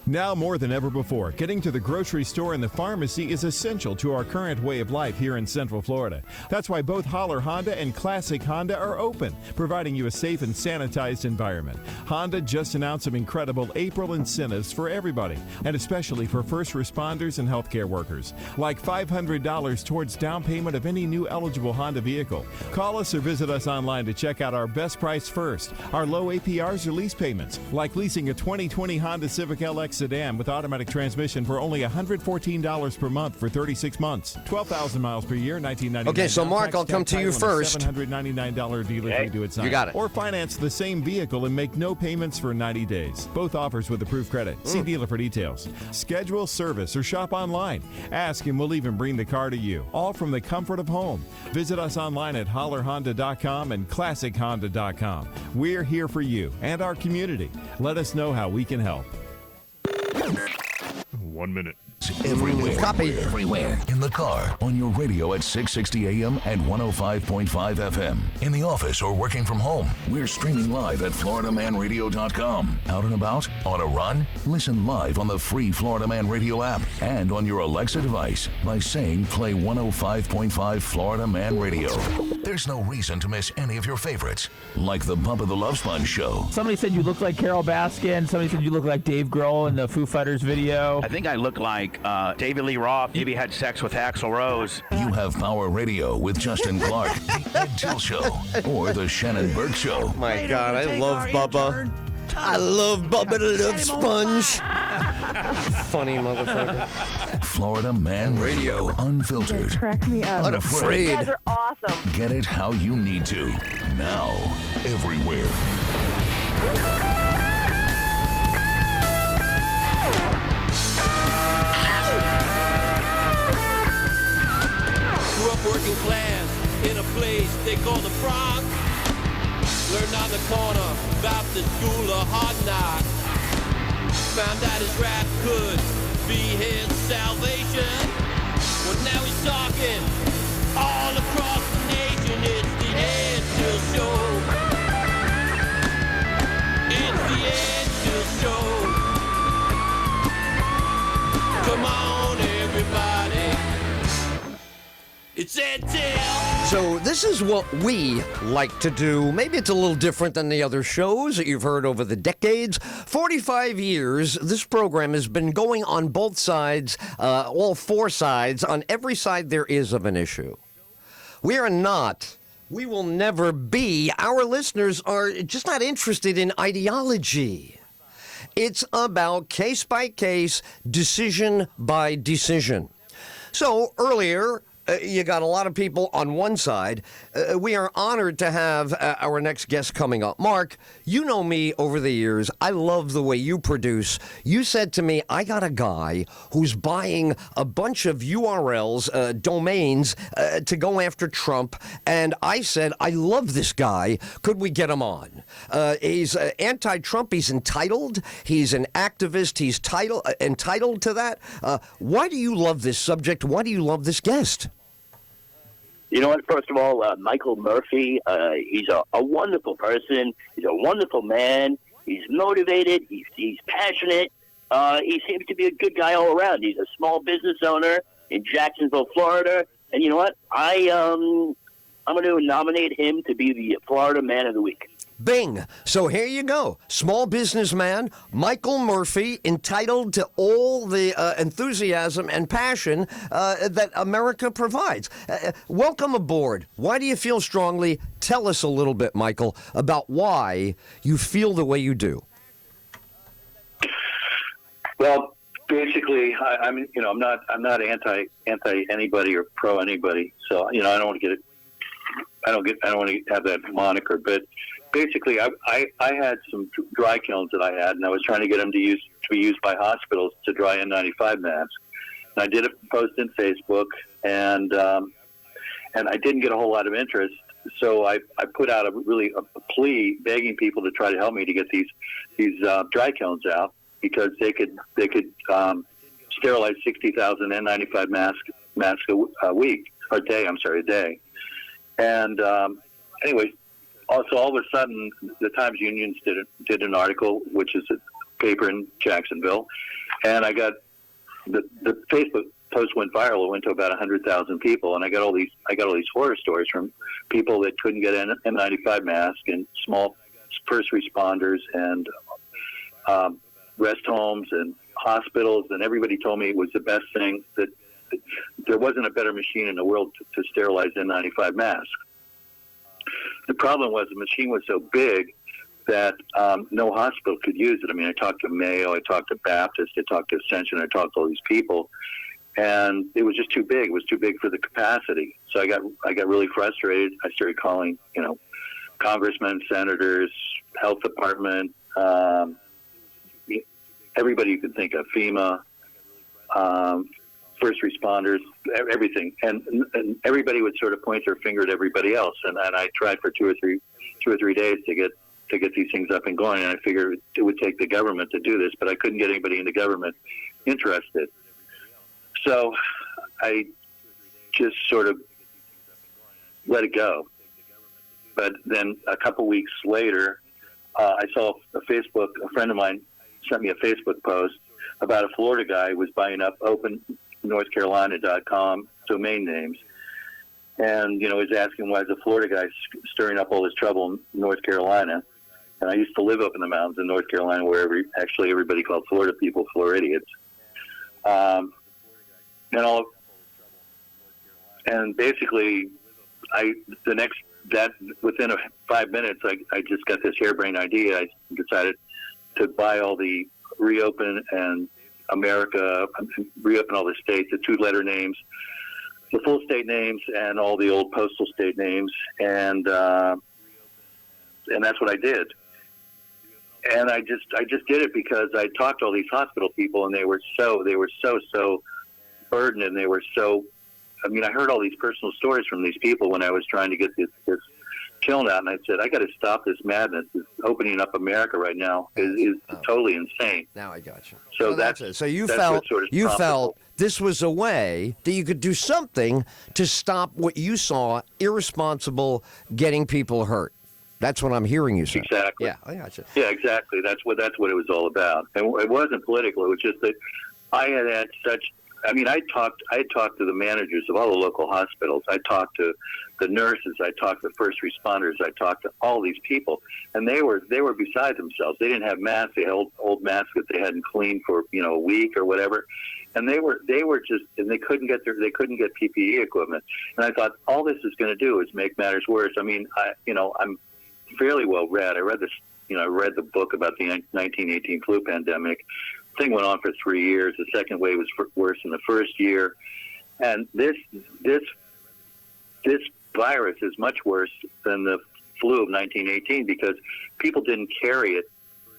Now more than ever before, getting to the grocery store and the pharmacy is essential to our current way of life here in Central Florida. That's why both Holler Honda and Classic Honda are open, providing you a safe and sanitized environment. Honda just announced some incredible April incentives for everybody, and especially for first responders and healthcare workers, like $500 towards down payment of any new eligible Honda vehicle. Call us or visit us online to check out our best price first, our low APRs or lease payments, like leasing a 2020 Honda Civic LX sedan with automatic transmission for only $114 per month for 36 months. 12,000 miles per year, $19.99. Okay, so Mark, I'll come to you first. $799 dealer fee to its You got it. Or finance the same vehicle and make no payments for 90 days. Both offers with approved credit. See dealer for details. Schedule service or shop online. Ask and we'll even bring the car to you. All from the comfort of home. Visit us online at hollerhonda.com and classichonda.com. We're here for you and our community. Let us know how we can help. 1 minute. Everywhere. Copy. Everywhere. In the car, on your radio at 660 AM and 105.5 FM. In the office or working from home. We're streaming live at FloridaManRadio.com. Out and about? On a run? Listen live on the free Florida Man Radio app and on your Alexa device by saying play 105.5 Florida Man Radio. There's no reason to miss any of your favorites, like the Bump of the Love Sponge show. Somebody said you look like Carol Baskin. Somebody said you look like Dave Grohl in the Foo Fighters video. I think I look like David Lee Roth. Maybe had sex with Axl Rose. You have Power Radio with Justin Clark, the Ed Tyll Show, or the Shannon Burke Show. Oh my God, I love Bubba. I love Bubba the Love Sponge. Funny motherfucker. Florida Man Radio, unfiltered, Crack me up. unafraid. You guys are awesome. Get it how you need to. Now, everywhere. Grew up working class in a place they call the Bronx. Learned on the corner about the school of hard knocks. Found out his rap could be his salvation. Well, now he's talking all across the nation. It's the Ed Tyll Show. It's the Ed Tyll Show. Come on, everybody. It's Ed Tyll. So this is what we like to do. Maybe it's a little different than the other shows that you've heard over the decades. 45 years, this program has been going on both sides, all four sides, on every side there is of an issue. We will never be, our listeners are just not interested in ideology. It's about case by case, decision by decision. So earlier, you got a lot of people on one side. We are honored to have our next guest coming up. Mark, you know me over the years. I love the way you produce. You said to me, I got a guy who's buying a bunch of URLs, domains, to go after Trump. And I said, I love this guy. Could we get him on? He's anti-Trump. He's entitled. He's an activist. He's entitled to that. Why do you love this subject? Why do you love this guest? You know what? First of all, Michael Murphy, he's a wonderful person. He's a wonderful man. He's motivated. He's passionate. He seems to be a good guy all around. He's a small business owner in Jacksonville, Florida. And you know what? I'm going to nominate him to be the Florida Man of the Week. Bing. So here you go. Small businessman, Michael Murphy, entitled to all the enthusiasm and passion that America provides. Welcome aboard. Why do you feel strongly? Tell us a little bit, Michael, about why you feel the way you do. Well, basically, I'm not anti anybody or pro anybody. So I don't want to get it. I don't want to have that moniker, but basically, I had some dry kilns that I had, and I was trying to get them to be used by hospitals to dry N95 masks. And I did a post in Facebook, and I didn't get a whole lot of interest. So I put out a plea begging people to try to help me to get these dry kilns out, because they could sterilize 60,000 N95 masks a day. And anyways. Also, all of a sudden, the Times Union did an article, which is paper in Jacksonville, and I got the Facebook post went viral. It went to about 100,000 people, and I got all these horror stories from people that couldn't get an N95 mask, and small first responders, and rest homes and hospitals, and everybody told me it was the best thing, that there wasn't a better machine in the world to sterilize N95 masks. The problem was the machine was so big that no hospital could use it. I mean, I talked to Mayo, I talked to Baptist, I talked to Ascension, I talked to all these people, and it was just too big. It was too big for the capacity. So I got really frustrated. I started calling, congressmen, senators, health department, everybody you could think of, FEMA, first responders, everything, and everybody would sort of point their finger at everybody else. And I tried for two or three days to get these things up and going, and I figured it would take the government to do this, but I couldn't get anybody in the government interested. So I just sort of let it go. But then a couple weeks later, I saw a friend of mine sent me a Facebook post about a Florida guy who was buying up OpenNorthCarolina.com domain names. And, was asking why is a Florida guy stirring up all this trouble in North Carolina. And I used to live up in the mountains in North Carolina where everybody called Florida people Floridians. And basically, within 5 minutes, I just got this harebrained idea. I decided to buy all the reopen all the states, the 2-letter names, the full state names, and all the old postal state names, and that's what I did. And I just did it because I talked to all these hospital people, and they were so burdened, and they were so. I mean, I heard all these personal stories from these people when I was trying to get this kiln out, and I said, I got to stop this madness. This opening up America right now is totally insane. Now I got you. So that's it. So you felt this was a way that you could do something to stop what you saw irresponsible getting people hurt. That's what I'm hearing you say. Exactly. Yeah, I got you. Yeah, exactly. That's what it was all about. And it wasn't political. It was just that I had such. I mean, I had talked to the managers of all the local hospitals. I talked to the nurses. I talked to first responders. I talked to all these people, and they were beside themselves. They didn't have masks. They had old masks that they hadn't cleaned for a week or whatever, and they were just, and they couldn't get PPE equipment. And I thought all this is going to do is make matters worse. I mean, I'm fairly well read. I read this. I read the book about the 1918 flu pandemic. Thing went on for 3 years. The second wave was worse than the first year, and this virus is much worse than the flu of 1918 because people didn't carry it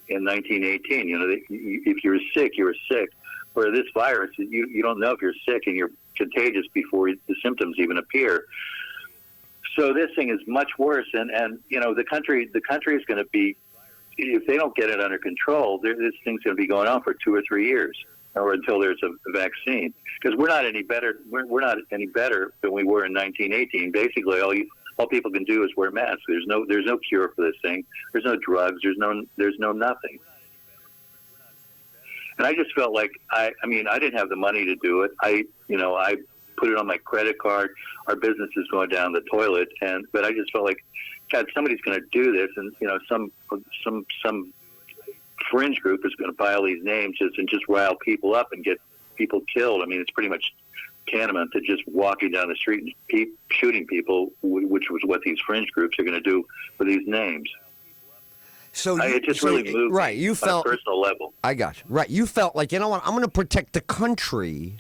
in 1918. If you were sick, you were sick. Where this virus, you don't know if you're sick, and you're contagious before the symptoms even appear. So this thing is much worse, and the country is going to be. If they don't get it under control, this thing's going to be going on for 2 or 3 years, or until there's a vaccine. Because we're not any better. We're not any better than we were in 1918. Basically, all people can do is wear masks. There's no cure for this thing. There's no drugs. There's no nothing. And I just felt like I didn't have the money to do it. I put it on my credit card. Our business is going down the toilet, but I just felt like, God, somebody's going to do this, and some fringe group is going to buy all these names and just rile people up and get people killed. I mean, it's pretty much tantamount to just walking down the street and shooting people, which was what these fringe groups are going to do with these names. So it just really moved right. You felt on a personal level. I got you. Right. You felt like, what? I'm going to protect the country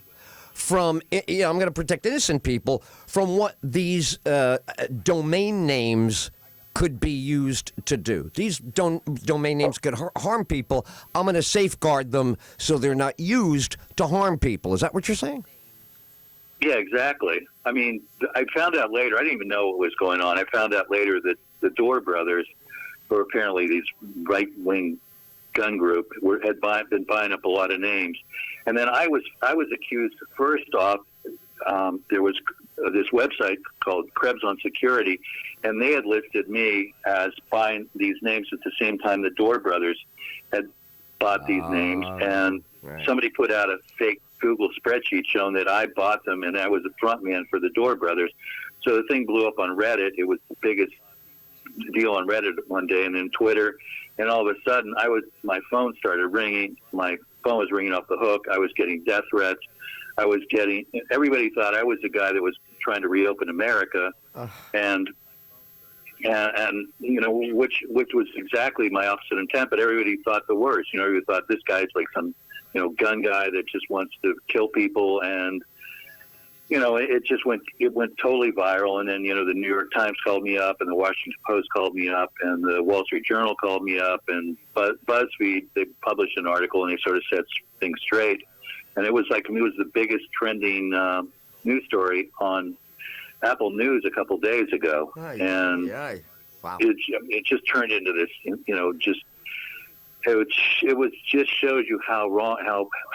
from. I'm going to protect innocent people from what these domain names could be used to do. These domain names could harm people. I'm going to safeguard them so they're not used to harm people. Is that what you're saying? Yeah, exactly. I mean, I found out later. I didn't even know what was going on. I found out later that the Dorr brothers, who are apparently these right-wing gun group, had been buying up a lot of names. And then I was accused. First off, there was this website called Krebs on Security, and they had listed me as buying these names at the same time the Dorr brothers had bought these names, and somebody put out a fake Google spreadsheet showing that I bought them, and I was the front man for the Door Brothers. So the thing blew up on Reddit. It was the biggest deal on Reddit one day, and then Twitter. And all of a sudden, my phone started ringing. My phone was ringing off the hook. I was getting death threats. Everybody thought I was the guy that was trying to reopen America, and you know, which was exactly my opposite intent. But everybody thought the worst. You know, everybody thought this guy's like some, you know, gun guy that just wants to kill people, and you know, it went totally viral. And then, you know, the New York Times called me up, and the Washington Post called me up, and the Wall Street Journal called me up, and BuzzFeed, they published an article, and they sort of set things straight. And it was like, I mean, it was the biggest trending news story on Apple News a couple days ago. Wow. It just turned into this, you know, it was just shows you how wrong,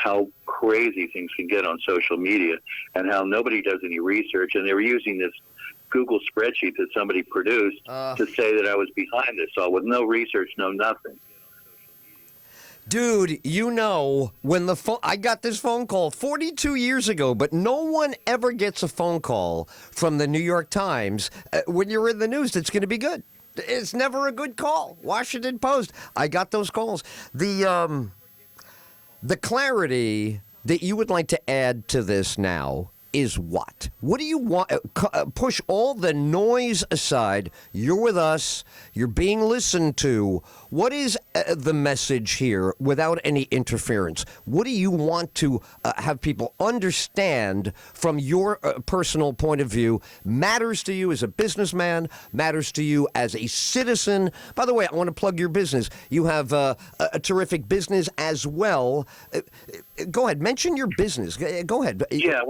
how crazy things can get on social media, and how nobody does any research. And they were using this Google spreadsheet that somebody produced to say that I was behind this all, with no research, no nothing. Dude, you know, when I got this phone call 42 years ago, but no one ever gets a phone call from the New York Times when you're in the news that's going to be good. It's never a good call. Washington Post, I got those calls. The clarity that you would like to add to this now is what? What do you want? Push all the noise aside. You're with us. You're being listened to. What is the message here without any interference? What do you want to have people understand from your personal point of view matters to you as a businessman, matters to you as a citizen? By the way, I want to plug your business. You have a terrific business as well. Go ahead. Mention your business. Go ahead. Yeah,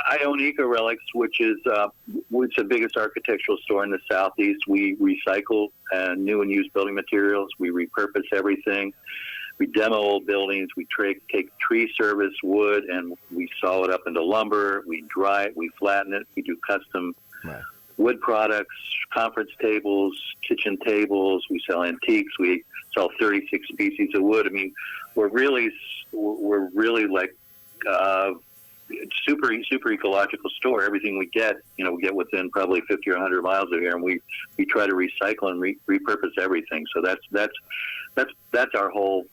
I own RELICS, which is the biggest architectural store in the Southeast. We recycle new and used building materials. We repurpose everything. We demo old buildings. We take tree service wood and we saw it up into lumber. We dry it. We flatten it. We do custom wood products, conference tables, kitchen tables. We sell antiques. We sell 36 species of wood. I mean, we're really like super ecological store. Everything we get, you know, we get within probably 50 or 100 miles of here, and we try to recycle and repurpose everything. So that's our whole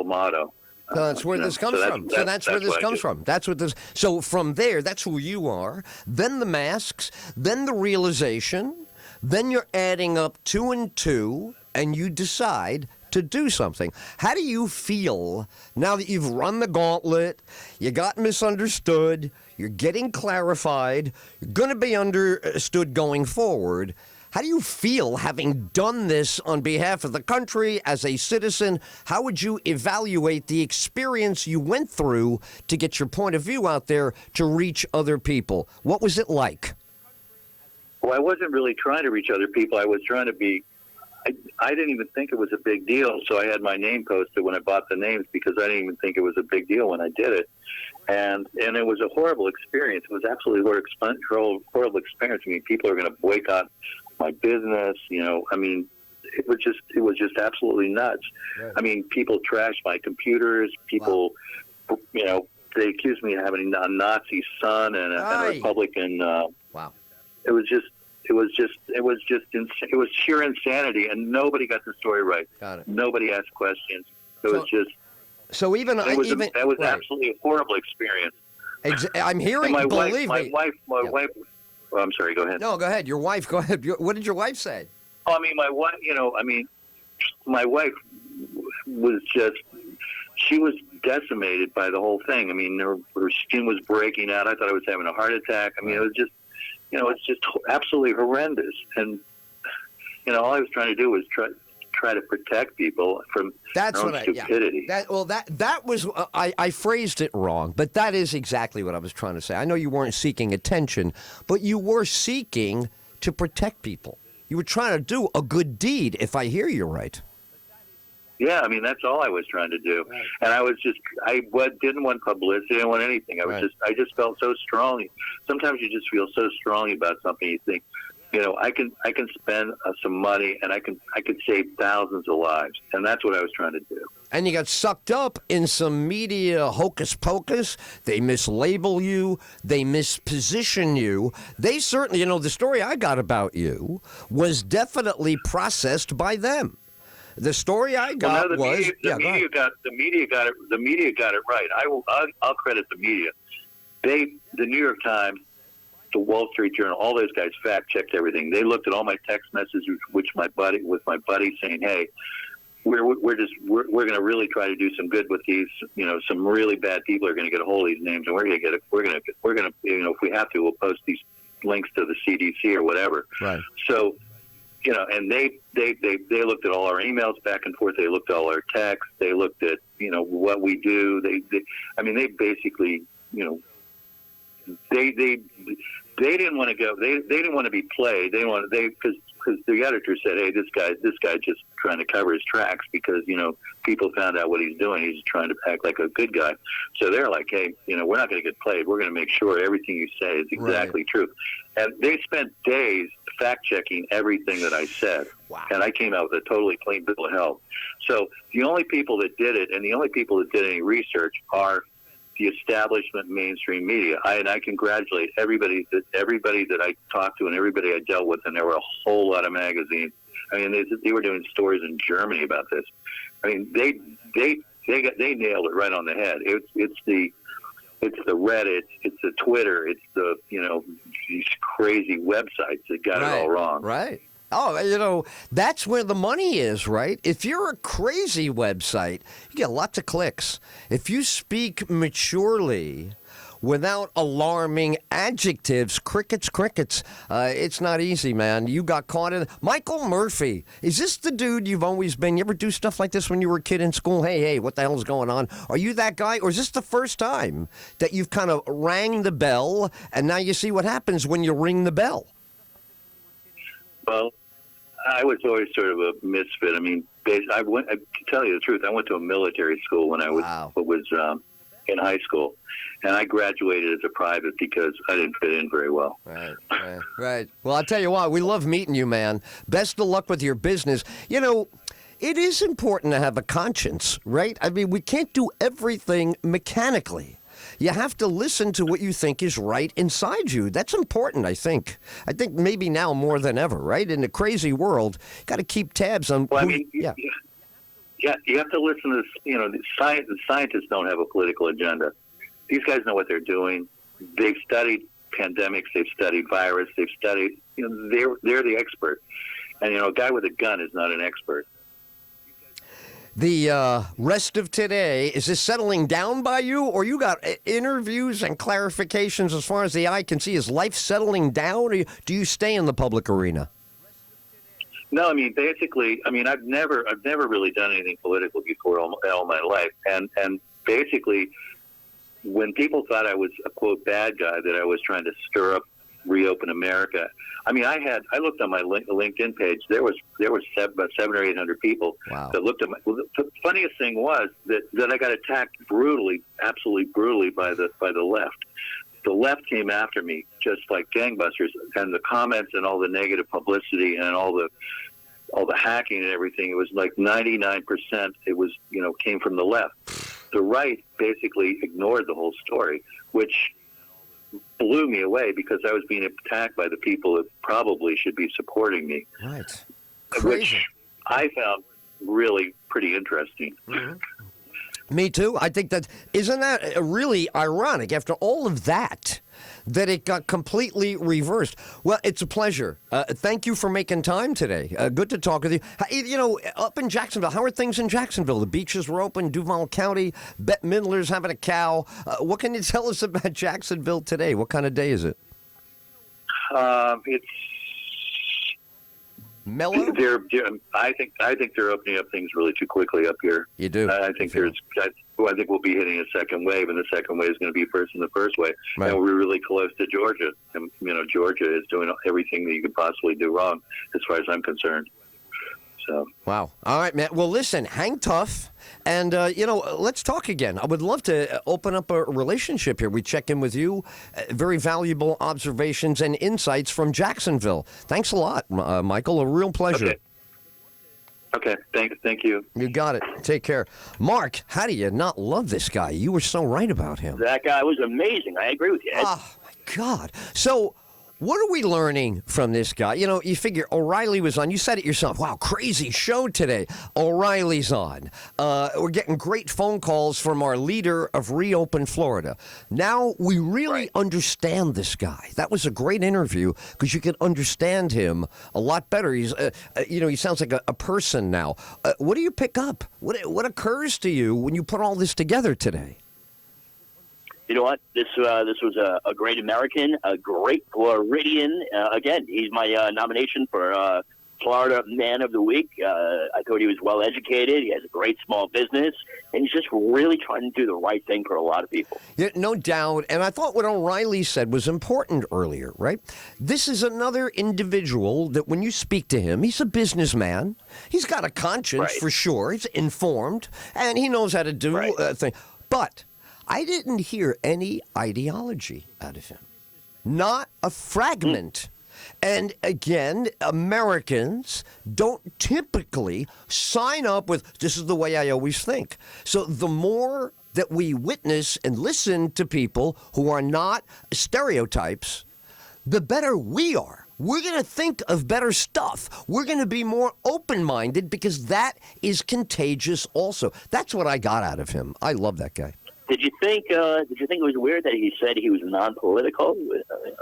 motto. That's where this comes from. So that's where this comes from. That's what this. So from there, that's who you are. Then the masks. Then the realization. Then you're adding up 2 and 2, and you decide to do something. How do you feel now that you've run the gauntlet, you got misunderstood, you're getting clarified, you're going to be understood going forward? How do you feel having done this on behalf of the country as a citizen? How would you evaluate the experience you went through to get your point of view out there to reach other people? What was it like? Well, I wasn't really trying to reach other people. I was trying to be I didn't even think it was a big deal, so I had my name posted when I bought the names because I didn't even think it was a big deal when I did it. And it was a horrible experience. It was absolutely horrible experience. I mean, people are going to boycott my business, you know. I mean, it was just absolutely nuts. Right. I mean, people trashed my computers. People, you know, they accused me of having a Nazi son and a Republican. Wow. It was sheer insanity, and nobody got the story right. Got it. Nobody asked questions. That was absolutely a horrible experience. I'm hearing. My believe wife. me. My wife. Oh, I'm sorry. Go ahead. No, go ahead. Your wife. Go ahead. What did your wife say? Oh, I mean, my wife. You know, I mean, my wife was just. She was decimated by the whole thing. I mean, her skin was breaking out. I thought I was having a heart attack. I mean, it was just. You know, it's just absolutely horrendous. And, you know, all I was trying to do was try to protect people from their own stupidity. That was, I phrased it wrong, but that is exactly what I was trying to say. I know you weren't seeking attention, but you were seeking to protect people. You were trying to do a good deed, if I hear you right. Yeah, I mean, that's all I was trying to do. Right. And I didn't want publicity. I didn't want anything. I just felt so strongly. Sometimes you just feel so strongly about something. You think, you know, I can spend some money and I could save thousands of lives. And that's what I was trying to do. And you got sucked up in some media hocus pocus. They mislabel you. They misposition you. They certainly, the story I got about you was definitely processed by them. The story I got the was media got it right. I'll credit the media. The New York Times, the Wall Street Journal, all those guys fact checked everything. They looked at all my text messages with my buddy saying, "Hey, we're going to really try to do some good with these. Some really bad people are going to get a hold of these names, and we're going to if we have to, we'll post these links to the CDC or whatever." Right. So, and they looked at all our emails back and forth. They looked at all our texts. They looked at what we do. They basically they didn't want to go. They didn't want to be played. Because the editor said, "Hey, this guy just trying to cover his tracks because people found out what he's doing. He's trying to act like a good guy." So they're like, "Hey, we're not going to get played. We're going to make sure everything you say is exactly true." And they spent days fact checking everything that I said. Wow. And I came out with a totally clean bill of health. So the only people that did it, and the only people that did any research, are the establishment mainstream media. I congratulate everybody that I talked to and everybody I dealt with, and there were a whole lot of magazines. I mean, they were doing stories in Germany about this. I mean, they nailed it right on the head. It's the Reddit, it's the Twitter, it's the these crazy websites that got it all wrong. Right. Oh, that's where the money is, right? If you're a crazy website, you get lots of clicks. If you speak maturely without alarming adjectives, crickets, it's not easy, man. You got caught in... Michael Murphy, is this the dude you've always been? You ever do stuff like this when you were a kid in school? Hey, what the hell's going on? Are you that guy? Or is this the first time that you've kind of rang the bell and now you see what happens when you ring the bell? Well, I was always sort of a misfit. I mean, to tell you the truth, I went to a military school when I was in high school, and I graduated as a private because I didn't fit in very well. Right. Well, I'll tell you what, we love meeting you, man. Best of luck with your business. It is important to have a conscience, right? I mean, we can't do everything mechanically. You have to listen to what you think is right inside you. That's important, I think. I think maybe now more than ever, right? In the crazy world, you got to keep tabs on. Well, you have to listen to. The scientists don't have a political agenda. These guys know what they're doing. They've studied pandemics. They've studied virus. They've studied. They're the expert. And a guy with a gun is not an expert. The rest of today, is this settling down by you, or you got interviews and clarifications as far as the eye can see? Is life settling down, or do you stay in the public arena? No, I mean, basically, I've never really done anything political before all my life, and basically, when people thought I was a quote bad guy, that I was trying to stir up Reopen America. I mean, I looked on my LinkedIn page. There was about 700 or 800 people that looked at my. Well, the funniest thing was that I got attacked absolutely brutally by the left. The left came after me just like gangbusters, and the comments and all the negative publicity and all the hacking and everything. It was like 99%. It was came from the left. The right basically ignored the whole story, which blew me away because I was being attacked by the people that probably should be supporting me. Right. Crazy. Which I found really pretty interesting. Mm-hmm. Me too. I think isn't that really ironic after all of that it got completely reversed. Well, it's a pleasure. Thank you for making time today. Good to talk with you. Up in Jacksonville, how are things in Jacksonville? The beaches were open, Duval County, Bette Midler's having a cow. What can you tell us about Jacksonville today? What kind of day is it? It's mellow. I think they're opening up things really too quickly up here. You do. I think we'll be hitting a second wave, and the second wave is going to be first in the first wave. Right. And we're really close to Georgia, and Georgia is doing everything that you could possibly do wrong, as far as I'm concerned. So. Wow. All right, man. Well, listen, hang tough. And, let's talk again. I would love to open up a relationship here. We check in with you. Very valuable observations and insights from Jacksonville. Thanks a lot, Michael. A real pleasure. Okay. Okay, thank you. You got it. Take care. Mark, how do you not love this guy? You were so right about him. That guy was amazing. I agree with you, Ed. Oh, my God. So what are we learning from this guy? You know, you figure O'Reilly was on. You said it yourself. Wow, crazy show today. O'Reilly's on. We're getting great phone calls from our leader of Reopen Florida. Now we really understand this guy. That was a great interview because you can understand him a lot better. He's, he sounds like a person now. What do you pick up? What occurs to you when you put all this together today? You know what? This was a great American, a great Floridian. Again, he's my nomination for Florida Man of the Week. I thought he was well educated. He has a great small business, and he's just really trying to do the right thing for a lot of people. Yeah, no doubt. And I thought what O'Reilly said was important earlier, right? This is another individual that when you speak to him, he's a businessman. He's got a conscience for sure. He's informed, and he knows how to do things. But I didn't hear any ideology out of him. Not a fragment. And again, Americans don't typically sign up with, this is the way I always think. So the more that we witness and listen to people who are not stereotypes, the better we are. We're going to think of better stuff. We're going to be more open-minded because that is contagious also. That's what I got out of him. I love that guy. Did you think it was weird that he said he was non-political?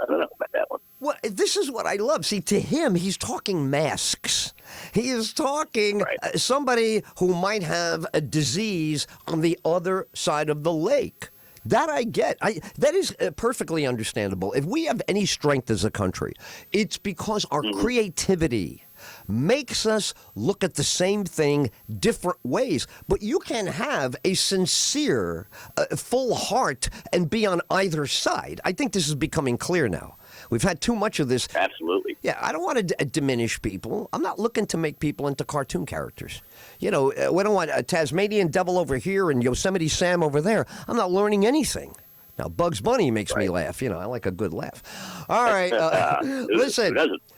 I don't know about that one. Well, this is what I love. See, to him, he's talking masks. He is talking somebody who might have a disease on the other side of the lake. That I get. That is perfectly understandable. If we have any strength as a country, it's because our creativity makes us look at the same thing different ways. But you can have a sincere, full heart and be on either side. I think this is becoming clear now. We've had too much of this. Absolutely. Yeah, I don't want to diminish people. I'm not looking to make people into cartoon characters. You know, we don't want a Tasmanian devil over here and Yosemite Sam over there. I'm not learning anything. Now, Bugs Bunny makes me laugh. You know, I like a good laugh. All right.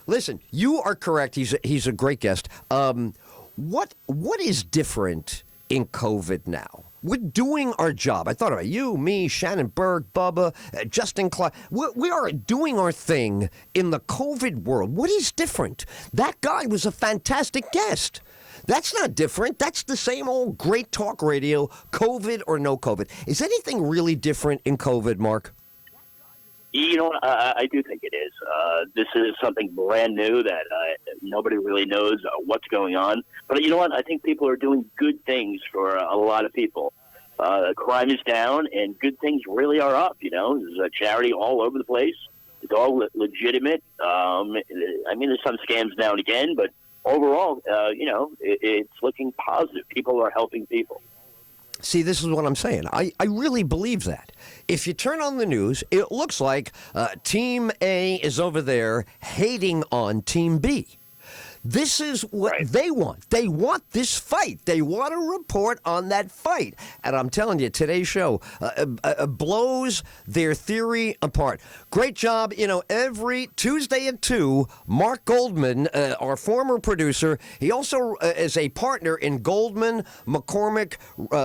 Listen, you are correct. He's a great guest. What is different in COVID now? We're doing our job. I thought about you, me, Shannon Berg, Bubba, Justin Clark. We are doing our thing in the COVID world. What is different? That guy was a fantastic guest. That's not different. That's the same old great talk radio, COVID or no COVID. Is anything really different in COVID, Mark? You know, I do think it is. This is something brand new that nobody really knows what's going on. But you know what? I think people are doing good things for a lot of people. Crime is down, and good things really are up. You know, there's a charity all over the place. It's all legitimate. I mean, there's some scams now and again, but overall, it's looking positive. People are helping people. See, this is what I'm saying. I really believe that. If you turn on the news, it looks like Team A is over there hating on Team B. This is what they want. They want this fight. They want to report on that fight. And I'm telling you, today's show blows their theory apart. Great job. You know, every Tuesday at 2, Mark Goldman, our former producer, he also is a partner in Goldman McCormick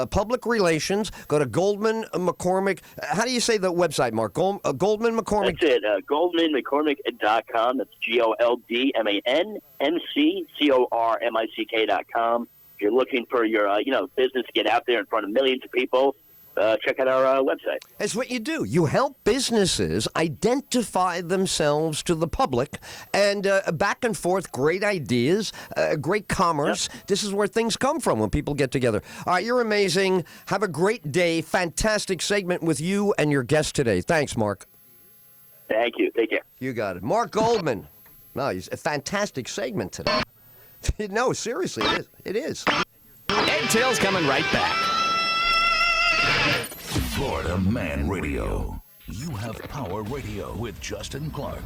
Public Relations. Go to Goldman McCormick. How do you say the website, Mark? Goldman McCormick. That's it. GoldmanMcCormick.com. That's GoldmanMcCormick.com. If you're looking for your business to get out there in front of millions of people, check out our website. That's what you do. You help businesses identify themselves to the public, and back and forth, great ideas, great commerce. Yep. This is where things come from when people get together. All right, you're amazing. Have a great day. Fantastic segment with you and your guest today. Thanks, Mark. Thank you. Take care. You got it. Mark Goldman. No, he's a fantastic segment today. No, seriously, it is. Ed Tyll's coming right back. Florida Man Radio. You have Power Radio with Justin Clark.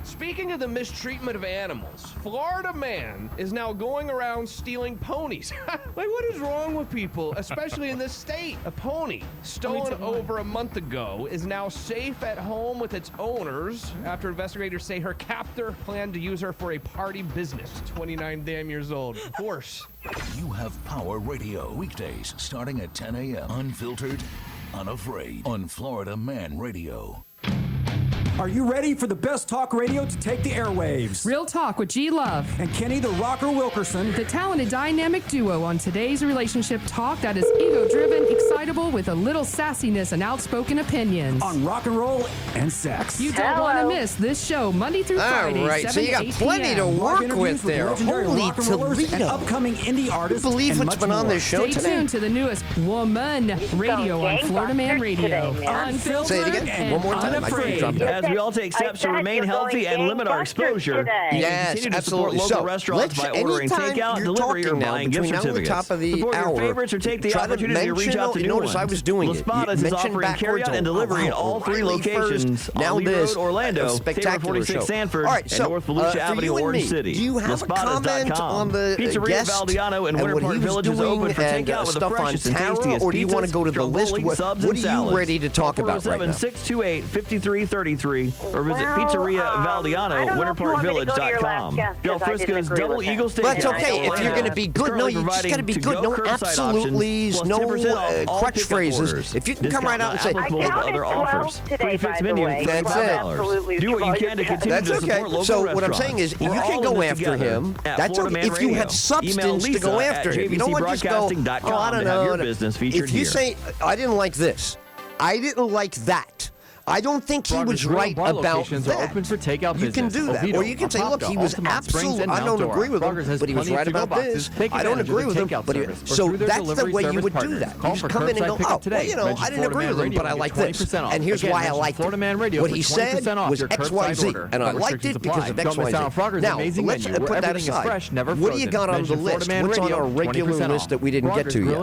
Speaking of the mistreatment of animals, Florida man is now going around stealing ponies. Like, what is wrong with people, especially in this state? A pony stolen over a month ago is now safe at home with its owners after investigators say her captor planned to use her for a party business. 29 damn years old. Of course. You have Power Radio. Weekdays starting at 10 a.m. Unfiltered, unafraid. On Florida Man Radio. Are you ready for the best talk radio to take the airwaves? Real Talk with G Love and Kenny the Rocker Wilkerson, the talented dynamic duo on today's relationship talk that is ego-driven, excitable, with a little sassiness and outspoken opinions on rock and roll and sex. You don't want to miss this show Monday through Friday, all right, 7 so you to got 8 plenty to work with there. Holy Toledo! And upcoming indie artists. I believe what's been on this show today. Stay tuned to the newest Woman Radio on Florida Man Radio. Unfiltered. Say it again. One more time. Unafraid. As we all take steps to remain healthy and limit our exposure, you can continue to support local restaurants by ordering takeout, delivery, or buying gift certificates. Support your favorites or take the opportunity to reach out to new ones. I was doing it. Las is offering carryout and delivery in all three locations: on Lee Road, Orlando, Taylor 46 Sanford, and North Volusia Avenue, Orange City. Do you have a comment on the Pizzeria Valdiano in Winter Park Village is open for takeout with the freshest and tastiest or do you want to go to the list? What are you ready to talk about right now? 407-628-5333 or visit Pizzeria Valdiano, WinterParkVillage.com. Del Frisco's Double Eagle Steak. That's okay. If you're going to be good, no, you just got to be good. No absolutely's, no crutch phrases. If you can come right out and say, other offers. Today, by the way. That's it. Do what you can to continue to support local So what I'm saying is, you can go after him. That's okay. If you have substance to go after him. You don't want to just go, oh, I don't know. If you say, I didn't like this, I didn't like that, I don't think he was right about that. Are open for takeout you can do that. Or you can say, look, he was absolutely, I don't agree with him, but he was right about this. I don't agree with him, but so that's the way you would do that. You just come in and go, oh, well, you know, I didn't agree with him, but I like this. And here's why I liked it. What he said was X, Y, Z. And I liked it because of X, Y, Z. Now, let's put that aside. What do you got on the list? What's on our regular list that we didn't get to yet?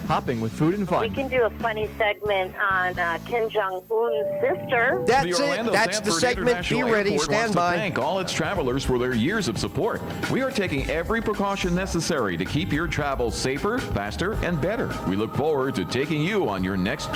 Hopping with food and fun. We can do a funny segment on Kim Jong-un's sister. That's it. That's the segment. Be ready. Stand by. Thank all its travelers for their years of support. We are taking every precaution necessary to keep your travel safer, faster, and better. We look forward to taking you on your next